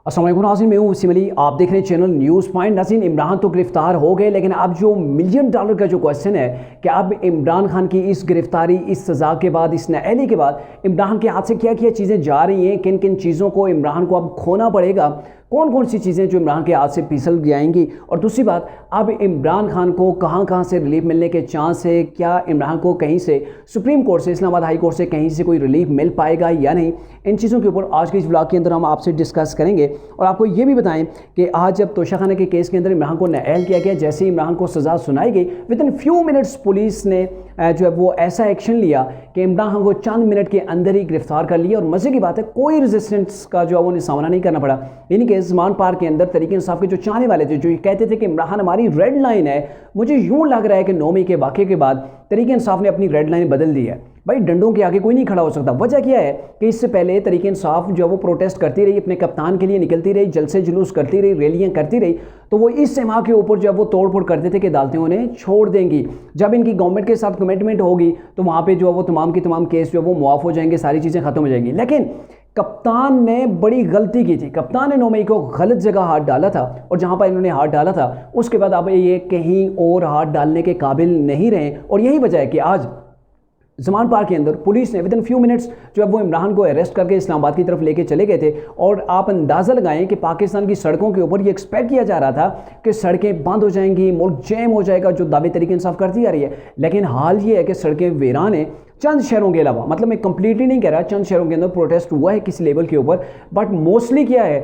अस्सलाम वालेकुम नाज़रीन, मैं हूं वसीम अली। आप देख रहे हैं चैनल न्यूज़ पॉइंट। नाज़रीन, इमरान तो गिरफ्तार हो गए, लेकिन अब जो $1 मिलियन का जो क्वेश्चन है कि अब इमरान खान की इस गिरफ्तारी, इस सज़ा के बाद, इस नाअहली के बाद इमरान के हाथ से क्या क्या चीज़ें जा रही हैं, किन किन चीज़ों को इमरान को अब खोना पड़ेगा, कौन कौन सी चीज़ें जो इमरान के हाथ से फिसल जाएंगी। और दूसरी बात, अब इमरान खान को कहाँ कहाँ से रिलीफ मिलने के चांस है, क्या इमरान को कहीं से सुप्रीम कोर्ट से, इस्लामाबाद हाई कोर्ट से कहीं से कोई रिलीफ मिल पाएगा या नहीं, इन चीज़ों के ऊपर आज के इस व्लॉग के अंदर हम आपसे डिस्कस करेंगे। और आपको ये भी बताएं कि आज जब तोशाखाना के केस के अंदर इमरान को नाअहल किया गया, जैसे ही इमरान को सज़ा सुनाई गई, with in few minutes police ने जो है वो ऐसा एक्शन लिया कि इमरान खान को चंद मिनट के अंदर ही गिरफ्तार कर लिया। और मज़े की बात है, कोई रेजिस्टेंस का जो है वो सामना नहीं करना पड़ा। यानी कि ज़मान पार्क के अंदर तरीके इंसाफ के जो चाहने वाले थे, जो ये कहते थे कि इमरान हमारी रेड लाइन है, मुझे यूँ लग रहा है कि 9 मई के वाक़े के बाद तरीके इंसाफ ने अपनी रेड लाइन बदल दी है। भाई, डंडों के आगे कोई नहीं खड़ा हो सकता। वजह क्या है कि इससे पहले तरीके इंसाफ जो है वो प्रोटेस्ट करती रही, अपने कप्तान के लिए निकलती रही, जलसे जुलूस करती रही, रैलियां करती रही, तो वो इस सीमा के ऊपर जो है वो तोड़ फोड़ करते थे कि अदालतें उन्हें छोड़ देंगी। जब इनकी गवर्नमेंट के साथ कमिटमेंट होगी तो वहाँ पे जो है वो तमाम की तमाम केस जो है वो मुआफ़ हो जाएंगे, सारी चीज़ें ख़त्म हो जाएंगी। लेकिन कप्तान ने बड़ी गलती की थी। कप्तान ने 9 मई को गलत जगह हाथ डाला था, और जहाँ पर इन्होंने हाथ डाला था उसके बाद अब ये कहीं और हाथ डालने के काबिल नहीं रहे। और यही वजह है कि आज ज़मान पार्क के अंदर पुलिस ने विद इन फ्यू मिनट्स जो है वो इमरान को अरेस्ट करके इस्लामाबाद की तरफ लेके चले गए थे। और आप अंदाज़ा लगाएं कि पाकिस्तान की सड़कों के ऊपर ये एक्सपेक्ट किया जा रहा था कि सड़कें बंद हो जाएंगी, मुल्क जैम हो जाएगा, जो दावे तरीके इंसाफ करती जा रही है। लेकिन हाल ये है कि सड़कें वीरान हैं। चंद शहरों के अलावा, मतलब मैं कंप्लीटली नहीं कह रहा, चंद शहरों के अंदर प्रोटेस्ट हुआ है किसी लेवल के ऊपर, बट मोस्टली क्या है,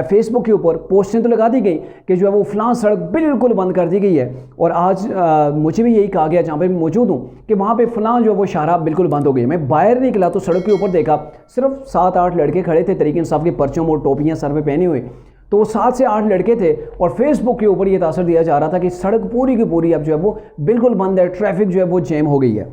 फेसबुक के ऊपर पोस्टें तो लगा दी गई कि जो है वो फलां सड़क बिल्कुल बंद कर दी गई है। और आज मुझे भी यही कहा गया जहाँ पर मैं मौजूद हूँ कि वहाँ पे फलां जो है वो शाहराह बिल्कुल बंद हो गई। मैं बाहर निकला तो सड़क के ऊपर देखा सिर्फ 7-8 लड़के खड़े थे, तरीके इंसाफ के परचम और टोपियाँ सर पे पहने हुए। तो वो 7 से 8 लड़के थे, और फेसबुक के ऊपर ये तासर दिया जा रहा था कि सड़क पूरी की पूरी अब जो है वो बिल्कुल बंद है, ट्रैफिक जो है वो जैम हो गई है।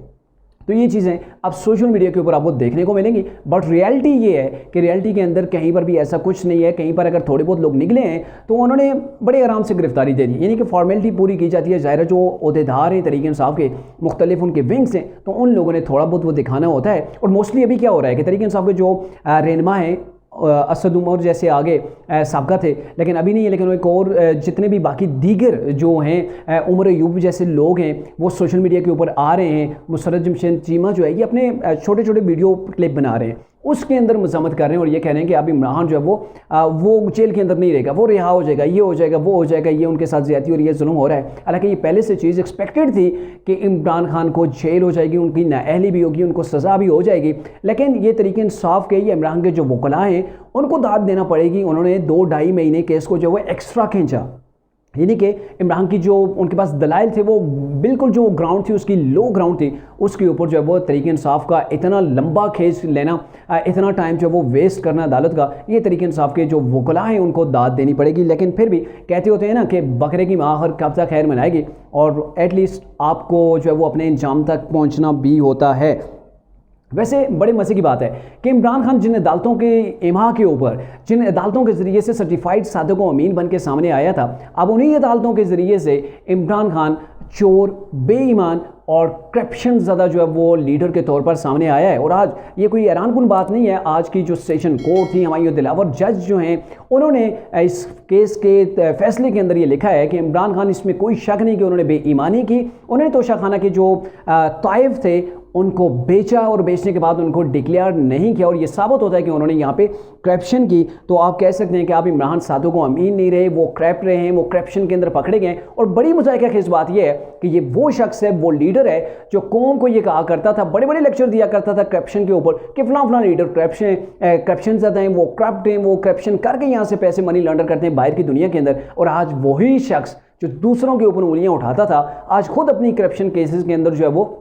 तो ये चीज़ें अब सोशल मीडिया के ऊपर आपको देखने को मिलेंगी, बट रियलिटी ये है कि रियलिटी के अंदर कहीं पर भी ऐसा कुछ नहीं है। कहीं पर अगर थोड़े बहुत लोग निकले हैं तो उन्होंने बड़े आराम से गिरफ्तारी दे दी, यानी कि फॉर्मेलिटी पूरी की जाती है। ज़ाहिर जो अहदेदार हैं तरीके इंसाफ के, मुख्तलिफ उनके विंग्स हैं, तो उन लोगों ने थोड़ा बहुत वो दिखाना होता है। और मोस्टली अभी क्या हो रहा है कि तरीके इंसाफ के जो रहनुमा हैं, असद उमर जैसे आगे साबका थे लेकिन अभी नहीं है, लेकिन एक और जितने भी बाकी दीगर जो हैं, उमर अयूब जैसे लोग हैं, वो सोशल मीडिया के ऊपर आ रहे हैं। मुसर्रत जमशेद चीमा जो है ये अपने छोटे छोटे वीडियो क्लिप बना रहे हैं, उसके अंदर मज़म्मत कर रहे हैं और ये कह रहे हैं कि अब इमरान जो है वो जेल के अंदर नहीं रहेगा, वो रिहा हो जाएगा, ये हो जाएगा, वो हो जाएगा, ये उनके साथ ज़्यादती और ये जुल्म हो रहा है। हालांकि ये पहले से चीज़ एक्सपेक्टेड थी कि इमरान खान को जेल हो जाएगी, उनकी नाअहली भी होगी, उनको सज़ा भी हो जाएगी। लेकिन ये तरीके इंसाफ के, ये इमरान के जो वकला हैं उनको दाद देना पड़ेगी। उन्होंने 2-2.5 महीने केस को जो है एक्स्ट्रा खींचा, यानी कि इमरान की जो उनके पास दलाइल थे वो बिल्कुल जो ग्राउंड थी उसकी लो ग्राउंड थी, उसके ऊपर जो है वो तरीके इंसाफ का इतना लंबा खींच लेना, इतना टाइम जो है वो वेस्ट करना अदालत का, ये तरीके इंसाफ के जो वकला हैं उनको दाद देनी पड़ेगी। लेकिन फिर भी कहते होते हैं ना कि बकरे की माँ हर कब तक खैर मनाएगी, और एटलीस्ट आपको जो है वो अपने इंजाम तक पहुँचना भी होता है। वैसे बड़े मज़े की बात है कि इमरान खान जिन अदालतों के इमा के ऊपर, जिन अदालतों के ज़रिए से सर्टिफाइड सादिक व अमीन बन के सामने आया था, अब उन्हीं अदालतों के ज़रिए से इमरान खान चोर, बेईमान और करप्शन ज़्यादा जो है वो लीडर के तौर पर सामने आया है। और आज ये कोई हैरानकुन बात नहीं है। आज की जो सेशन कोर्ट थी, हमारी दिलावर जज जो हैं, उन्होंने इस केस के फैसले के अंदर ये लिखा है कि इमरान खान, इसमें कोई शक नहीं कि उन्होंने बेईमानी की। उन्होंने तोशाखाना के जो ताइफ थे उनको बेचा, और बेचने के बाद उनको डिक्लेयर नहीं किया, और ये साबित होता है कि उन्होंने यहाँ पे करप्शन की। तो आप कह सकते हैं कि आप इमरान सादिक को अमीन नहीं रहे, वो करप्ट रहे हैं, वो करप्शन के अंदर पकड़े गए। और बड़ी मुज़ाहिरा बात यह है कि ये वो शख्स है, वो लीडर है जो कौम को ये कहा करता था, बड़े बड़े लेक्चर दिया करता था करप्शन के ऊपर कि फलां फलां लीडर करप्शन ज़्यादा हैं, वो करप्ट हैं, वो करप्शन करके यहाँ से पैसे मनी लॉन्डर करते हैं बाहर की दुनिया के अंदर। और आज वही शख्स जो दूसरों के ऊपर उंगलियाँ उठाता था, आज खुद अपनी करप्शन केसेस के अंदर जो है वो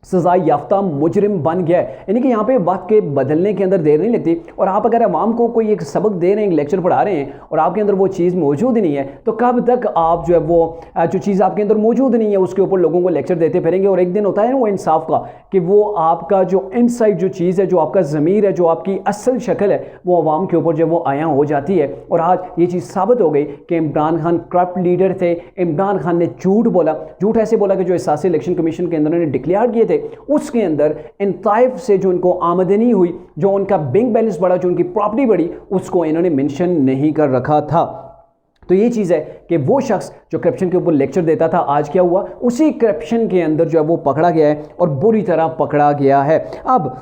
सज़ा याफ्ता मुजरिम बन गया है। यानी कि यहाँ पे वक्त के बदलने के अंदर देर नहीं लगती। और आप अगर आवाम को कोई एक सबक दे रहे हैं, एक लेक्चर पढ़ा रहे हैं, और आपके अंदर वो चीज़ मौजूद ही नहीं है, तो कब तक आप जो है वो जो चीज़ आपके अंदर मौजूद नहीं है उसके ऊपर लोगों को लेक्चर देते फिरेंगे। और एक दिन होता है ना वो इंसाफ का, कि वो आपका जो इनसाइड जो चीज़ है, जो आपका ज़मीर है, जो आपकी असल शक्ल है, वो आवाम के ऊपर जो वो आया हो जाती है। और आज ये चीज़ साबित हो गई कि इमरान खान करप्ट लीडर थे। इमरान खान ने झूठ बोला, झूठ ऐसे बोला कि जो एहसास इलेक्शन कमीशन के अंदर उन्होंने डिक्लेयर किए थे थे उसके अंदर इन ताइफ से जो इनको आमदनी हुई, जो उनका बैंक बैलेंस बढ़ा, जो उनकी प्रॉपर्टी बढ़ी, उसको इन्होंने मेंशन नहीं कर रखा था। तो ये चीज़ है कि वो शख्स जो करप्शन के ऊपर लेक्चर देता था, आज क्या हुआ, उसी करप्शन के अंदर जो है वो पकड़ा गया है और बुरी तरह पकड़ा गया है। अब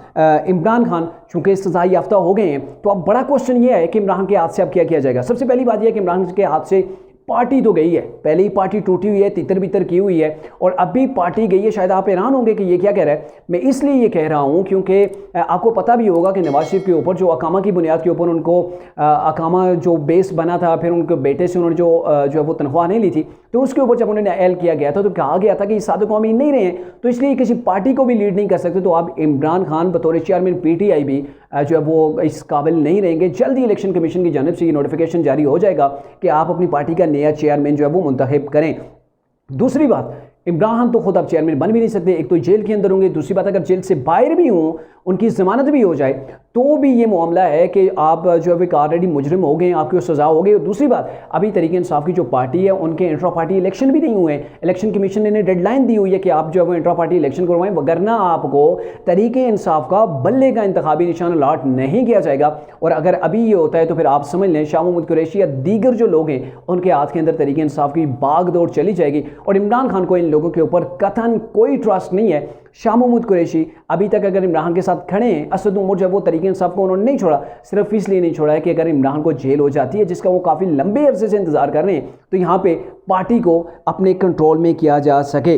इमरान खान चूंकि सजा याफ्ता हो गए हैं, तो अब बड़ा क्वेश्चन ये है कि इमरान के हाथ से अब क्या किया जाएगा। सबसे पहली बात यह है कि इमरान के हाथ से पार्टी तो गई है, पहले ही पार्टी टूटी हुई है, तितर बितर की हुई है, और अभी पार्टी गई है। शायद आप हैरान होंगे कि ये क्या कह रहा है। मैं इसलिए ये कह रहा हूँ क्योंकि आपको पता भी होगा कि नवाज शरीफ के ऊपर जो अकामा की बुनियाद के ऊपर उनको अकामा जो बेस बना था, फिर उनके बेटे से उन्होंने जो है वो तनख्वाह नहीं ली थी, तो उसके ऊपर जब उन्होंने ऐल किया गया था तो कहा गया था कि सादिक अमीन नहीं रहे हैं, तो इसलिए किसी पार्टी को भी लीड नहीं कर सकते। तो अब इमरान खान बतौर चेयरमैन पीटीआई भी जो है वो इस काबिल नहीं रहेंगे। जल्दी इलेक्शन कमीशन की जानिब से ये नोटिफिकेशन जारी हो जाएगा कि आप अपनी पार्टी का नया चेयरमैन जो है वो मुंतखब करें। दूसरी बात, इमरान खान तो खुद अब चेयरमैन बन भी नहीं सकते, एक तो जेल के अंदर होंगे, दूसरी बात अगर जेल से बाहर भी हों, उनकी ज़मानत भी हो जाए, तो भी ये मामला है कि आप जो है ऑलरेडी मुजरिम हो गए, आपकी सज़ा हो गई। और दूसरी बात, अभी तरीके इंसाफ की जो पार्टी है उनके इंट्रा पार्टी इलेक्शन भी नहीं हुए हैं। इलेक्शन कमीशन ने डेडलाइन दी हुई है कि आप जो है वो इंट्रा पार्टी इलेक्शन करवाएं, वगरना आपको तरीके इंसाफ का बल्ले का इंतखाबी निशान अलॉट नहीं किया जाएगा। और अगर अभी ये होता है तो फिर आप समझ लें शाह महमूद कुरैशी या दीगर जो लोग हैं उनके हाथ के अंदर तरीके इंसाफ की बागडोर चली जाएगी। और इमरान खान को इन लोगों के ऊपर कतन कोई ट्रस्ट नहीं है। शाह महमूद कुरैशी अभी तक अगर इमरान के साथ खड़े हैं, असद उमर जब वो तरीके इंसाफ को उन्होंने नहीं छोड़ा, सिर्फ इसलिए नहीं छोड़ा है कि अगर इमरान को जेल हो जाती है, जिसका वो काफ़ी लंबे अरसे से इंतजार कर रहे हैं, तो यहाँ पे पार्टी को अपने कंट्रोल में किया जा सके।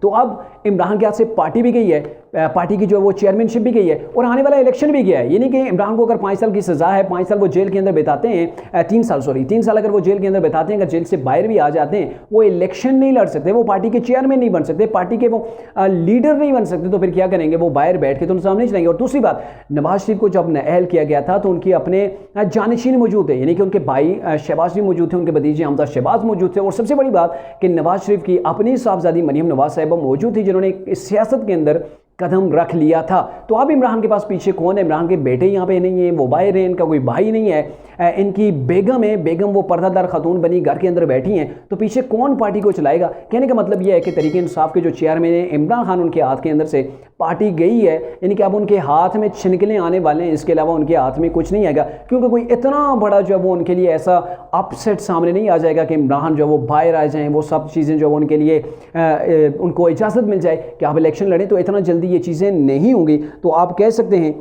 तो अब इमरान के हाथ से पार्टी भी गई है, पार्टी की जो वो चेयरमैनशिप भी गई है, और आने वाला इलेक्शन भी गया है। ये नहीं कि इमरान को अगर 5 साल की सज़ा है, 5 साल वो जेल के अंदर बिताते हैं, 3 साल अगर वो जेल के अंदर बिताते हैं, अगर जेल से बाहर भी आ जाते हैं, वो इलेक्शन नहीं लड़ सकते, वो पार्टी के चेयरमैन नहीं बन सकते, पार्टी के वो लीडर नहीं बन सकते। तो फिर क्या करेंगे, वो बाहर बैठ के तो सामने चलेंगे। और दूसरी बात, नवाज शरीफ को जब नाअहल किया गया था तो उनके अपने जानशीन मौजूद है, यानी कि उनके भाई शहबाज भी मौजूद थे, उनके भतीजे हमजा शहबाज मौजूद थे, और सबसे बड़ी बात कि नवाज शरीफ की अपनी साहबजादी मरियम नवाज साहिबा मौजूद थी, जिन्होंने सियासत के अंदर कदम रख लिया था। तो अब इमरान के पास पीछे कौन है, इमरान के बेटे यहाँ पे नहीं है, वो बाहर हैं, इनका कोई भाई नहीं है, इनकी बेगम है, बेगम वो पर्दादार खातून बनी घर के अंदर बैठी हैं, तो पीछे कौन पार्टी को चलाएगा। कहने का मतलब यह है कि तरीके इंसाफ के जो चेयरमैन है इमरान खान, उनके हाथ के अंदर से पार्टी गई है, यानी कि अब उनके हाथ में छिनकले आने वाले हैं, इसके अलावा उनके हाथ में कुछ नहीं आएगा। क्योंकि कोई इतना बड़ा जो है वो उनके लिए ऐसा अपसेट सामने नहीं आ जाएगा कि इमरान जो है वो बाहर आ जाएँ, वो सब चीज़ें जो उनके लिए उनको इजाज़त मिल जाए कि आप इलेक्शन लड़ें, तो इतना जल्दी ये चीज़ें नहीं होंगी। तो आप कह सकते हैं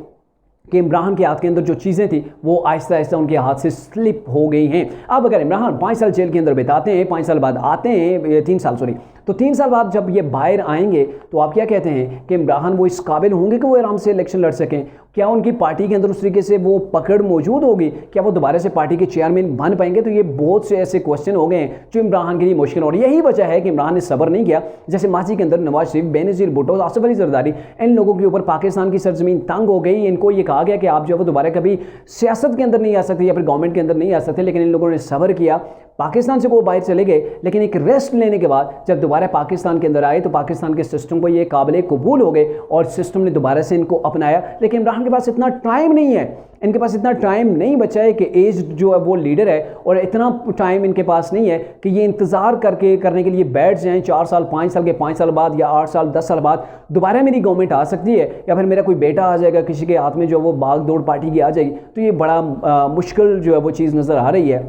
कि इमरान के हाथ के अंदर जो चीज़ें थी वो आहिस्ता आहिस्ता उनके हाथ से स्लिप हो गई हैं। अब अगर इमरान 5 साल जेल के अंदर बिताते हैं, 5 साल बाद आते हैं, 3 साल सॉरी, तो 3 साल बाद जब ये बाहर आएंगे, तो आप क्या कहते हैं कि इमरान वो इस काबिल होंगे कि वो आराम से इलेक्शन लड़ सकें? क्या उनकी पार्टी के अंदर उस तरीके से वो पकड़ मौजूद होगी? क्या वो दोबारा से पार्टी के चेयरमैन बन पाएंगे? तो ये बहुत से ऐसे क्वेश्चन हो गए हैं जो इमरान खान के लिए मुश्किल, और यही वजह है कि इमरान ने सब्र नहीं किया। जैसे माजी के अंदर नवाज शरीफ, बेनज़ीर भुट्टो, आसिफ अली जरदारी, इन लोगों के ऊपर पाकिस्तान की सरजमीन तंग हो गई। इनको ये कहा गया कि आप जो है वो दोबारा कभी सियासत के अंदर नहीं आ सकते या फिर गवर्नमेंट के अंदर नहीं आ सकते, लेकिन इन लोगों ने सब्र किया, पाकिस्तान से वो बाहर चले गए, लेकिन एक रेस्ट लेने के बाद जब दोबारा पाकिस्तान के अंदर आए तो पाकिस्तान के सिस्टम को ये काबिल कबूल हो गए और सिस्टम ने दोबारा से इनको अपनाया। लेकिन इमरान के पास इतना टाइम नहीं है, इनके पास इतना टाइम नहीं बचा है कि एज जो है वो लीडर है, और इतना टाइम इनके पास नहीं है कि ये इंतज़ार करने के लिए बैठ जाएं 4 साल 5 साल के 5 साल बाद या 8 साल 10 साल बाद दोबारा मेरी गवर्नमेंट आ सकती है, या फिर मेरा कोई बेटा आ जाएगा, किसी के हाथ में जो वो भाग दौड़ पार्टी की आ जाएगी। तो ये बड़ा मुश्किल जो है वो चीज़ नज़र आ रही है।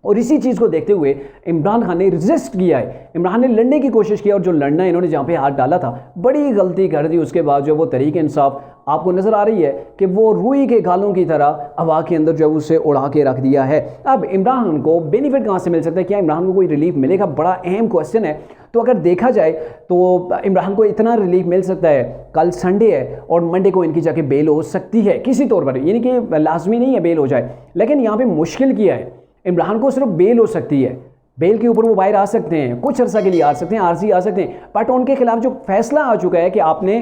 और इसी चीज़ को देखते हुए इमरान खान ने रेजिस्ट किया है, इमरान ने लड़ने की कोशिश की, और जो लड़ना इन्होंने जहाँ पे हाथ डाला था बड़ी गलती कर दी। उसके बाद जो वो तरीके इंसाफ आपको नज़र आ रही है कि वो रुई के गालों की तरह हवा के अंदर जो है उसे उड़ा के रख दिया है। अब इमरान को बेनिफिट कहाँ से मिल सकता है, क्या इमरान को कोई रिलीफ मिलेगा? बड़ा अहम क्वेश्चन है। तो अगर देखा जाए तो इमरान को इतना रिलीफ मिल सकता है, कल संडे है और मंडे को इनकी जाके बेल हो सकती है किसी तौर पर, यानी कि लाजमी नहीं है बेल हो जाए, लेकिन यहाँ पर मुश्किल किया है, इमरान को सिर्फ बेल हो सकती है, बेल के ऊपर वो बाहर आ सकते हैं, कुछ अर्सा के लिए आ सकते हैं, आरजी आ सकते हैं, बट उनके खिलाफ जो फैसला आ चुका है कि आपने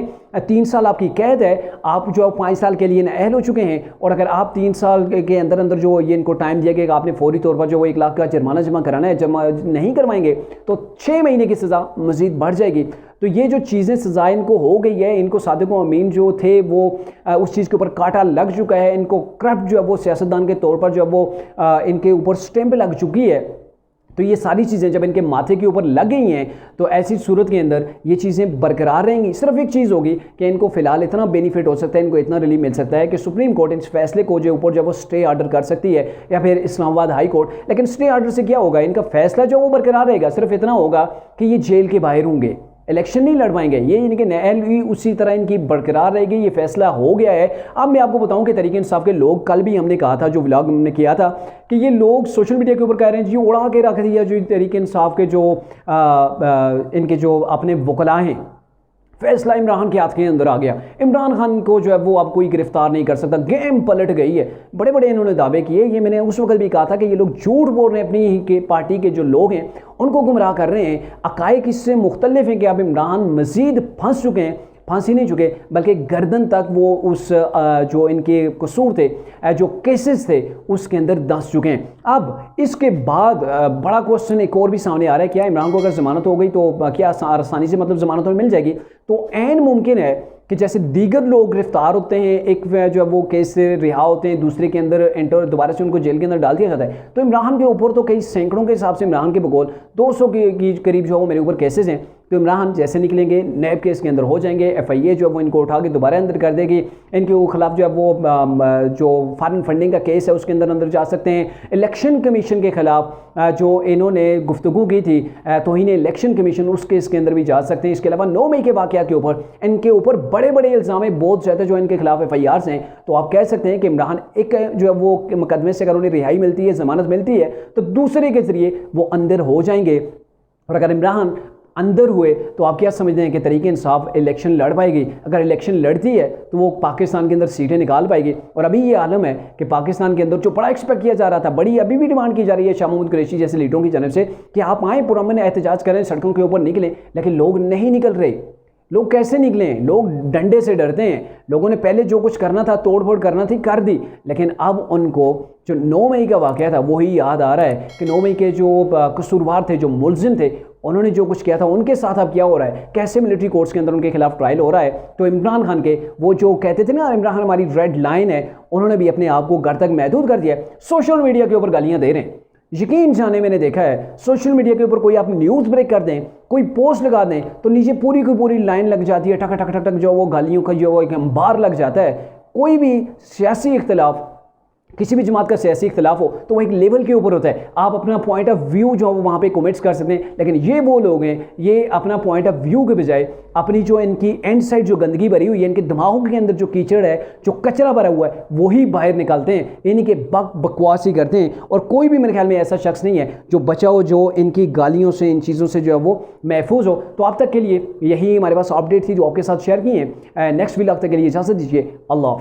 3 साल आपकी कैद है, आप जो 5 साल के लिए नाअहल हो चुके हैं, और अगर आप 3 साल के अंदर अंदर जो ये इनको टाइम दिया गया कि आपने फौरी तौर पर जो वो 1 लाख का जुर्माना जमा कराना है, जमा नहीं करवाएंगे तो 6 महीने की सज़ा मज़ीद बढ़ जाएगी। तो ये जो चीज़ें सज़ा इनको हो गई है, इनको सादिक अमीन जो थे वो उस चीज़ के ऊपर कांटा लग चुका है, इनको करप्ट जो है वो सियासतदान के तौर पर जो है वो इनके ऊपर स्टैंप लग चुकी है। तो ये सारी चीज़ें जब इनके माथे के ऊपर लग गई हैं तो ऐसी सूरत के अंदर ये चीज़ें बरकरार रहेंगी। सिर्फ एक चीज़ होगी कि इनको फिलहाल इतना बेनिफिट हो सकता है, इनको इतना रिलीफ मिल सकता है कि सुप्रीम कोर्ट इस फैसले को जो ऊपर जब वो स्टे ऑर्डर कर सकती है या फिर इस्लामाबाद हाई कोर्ट। लेकिन स्टे ऑर्डर से क्या होगा, इनका फैसला जो वो बरकरार रहेगा, सिर्फ इतना होगा कि ये जेल के बाहर होंगे, इलेक्शन नहीं लड़ पाएंगे। ये इनके न्यायालय उसी तरह इनकी बरकरार रहेगी। ये फैसला हो गया है। अब मैं आपको बताऊं कि तहरीक इंसाफ के लोग, कल भी हमने कहा था, जो व्लॉग हमने किया था, कि ये लोग सोशल मीडिया के ऊपर कह रहे हैं जी उड़ा के रख दिया जो तहरीक इंसाफ के जो इनके जो अपने वकला हैं, फैसला इमरान के हाथ के अंदर आ गया, इमरान खान को जो है वो अब कोई गिरफ्तार नहीं कर सकता, गेम पलट गई है। बड़े बड़े इन्होंने दावे किए। ये मैंने उस वक्त भी कहा था कि ये लोग झूठ बोल रहे हैं, अपनी ही के पार्टी के जो लोग हैं उनको गुमराह कर रहे हैं। अकायक इससे मुख्तलिफ हैं कि अब इमरान मजीद फंस चुके हैं, फांसी नहीं चुके बल्कि गर्दन तक वो उस जो इनके कसूर थे, जो केसेस थे, उसके अंदर दस चुके हैं। अब इसके बाद बड़ा क्वेश्चन एक और भी सामने आ रहा है, क्या इमरान को अगर ज़मानत हो गई तो क्या आसानी से मतलब ज़मानत मिल जाएगी? तो ऐन मुमकिन है कि जैसे दीगर लोग गिरफ्तार होते हैं, एक जो है वो केस से रिहा होते हैं, दूसरे के अंदर एंटर दोबारा से उनको जेल के अंदर डाल दिया जाता है। तो इमरान के ऊपर तो कई सैकड़ों के हिसाब से इमरान के बकौल 200 के करीब जो है वो मेरे ऊपर केसेस हैं। तो इमरान जैसे निकलेंगे नैब केस के अंदर हो जाएंगे, FIA जो है वो इनको उठा के दोबारा अंदर कर देगी, इनके खिलाफ जो है वो जो फॉरेन फंडिंग का केस है उसके अंदर जा सकते हैं। इलेक्शन कमीशन के खिलाफ जो इन्होंने गुफ्तगू की थी तौहीन इलेक्शन कमीशन, उस केस के अंदर भी जा सकते हैं। इसके अलावा 9 मई के वाक़यात के ऊपर इनके ऊपर बड़े बड़े इल्ज़ाम बहुत ज़्यादा जो इनके खिलाफ FIRs हैं। तो आप कह सकते हैं कि इमरान एक जो है वो मुकदमे से अगर उन्हें रिहाई मिलती है, ज़मानत मिलती है, तो दूसरे के ज़रिए वो अंदर हो जाएंगे। और अगर इमरान अंदर हुए तो आप क्या समझते हैं कि तहरीक इंसाफ इलेक्शन लड़ पाएगी? अगर इलेक्शन लड़ती है तो वो पाकिस्तान के अंदर सीटें निकाल पाएगी। और अभी ये आलम है कि पाकिस्तान के अंदर जो बड़ा एक्सपेक्ट किया जा रहा था, बड़ी अभी भी डिमांड की जा रही है शाह महमूद कुरैशी जैसे लीडरों की जानब से कि आप आएँ, पुरअमन एहतजाज करें, सड़कों के ऊपर निकलें, लेकिन लोग नहीं निकल रहे। लोग कैसे निकले? लोग डंडे से डरते हैं। लोगों ने पहले जो कुछ करना था, तोड़ फोड़ करना थी, कर दी, लेकिन अब उनको जो 9 मई का वाक़या था वही याद आ रहा है कि 9 मई के जो कसूरवार थे, जो मुलजिम थे, उन्होंने जो कुछ किया था उनके साथ अब क्या हो रहा है, कैसे मिलिट्री कोर्ट्स के अंदर उनके खिलाफ ट्रायल हो रहा है। तो इमरान खान के वो जो कहते थे ना, इमरान खान हमारी रेड लाइन है, उन्होंने भी अपने आप को घर तक महदूद कर दिया। सोशल मीडिया के ऊपर गालियाँ दे रहे हैं। यकीन जाने मैंने देखा है सोशल मीडिया के ऊपर कोई आप न्यूज़ ब्रेक कर दें, कोई पोस्ट लगा दें, तो नीचे पूरी की पूरी लाइन लग जाती है, ठक ठक ठक ठक, जो वो गालियों का जो वो एक अंबार लग जाता है। कोई भी सियासी इख्तिलाफ, किसी भी जमात का सियासी इख्तिलाफ हो तो वो एक लेवल के ऊपर होता है। आप अपना पॉइंट ऑफ व्यू जो है वो वहाँ पे कमेंट्स कर सकते हैं, लेकिन ये वो लोग हैं, ये अपना पॉइंट ऑफ व्यू के बजाय अपनी जो इनकी एंड साइड जो गंदगी भरी हुई है, इनके दिमागों के अंदर जो कीचड़ है, जो कचरा भरा हुआ है, वही बाहर निकालते हैं, इनके बकवास ही करते हैं। और कोई भी मेरे ख्याल में ऐसा शख्स नहीं है जो बचा हो, जो इनकी गालियों से, इन चीज़ों से जो है वो महफूज हो। तो अब तक के लिए यही हमारे पास अपडेट थी जो आपके साथ शेयर की है। नेक्स्ट व्लॉग तक के लिए इजाज़त दीजिए। अल्लाह।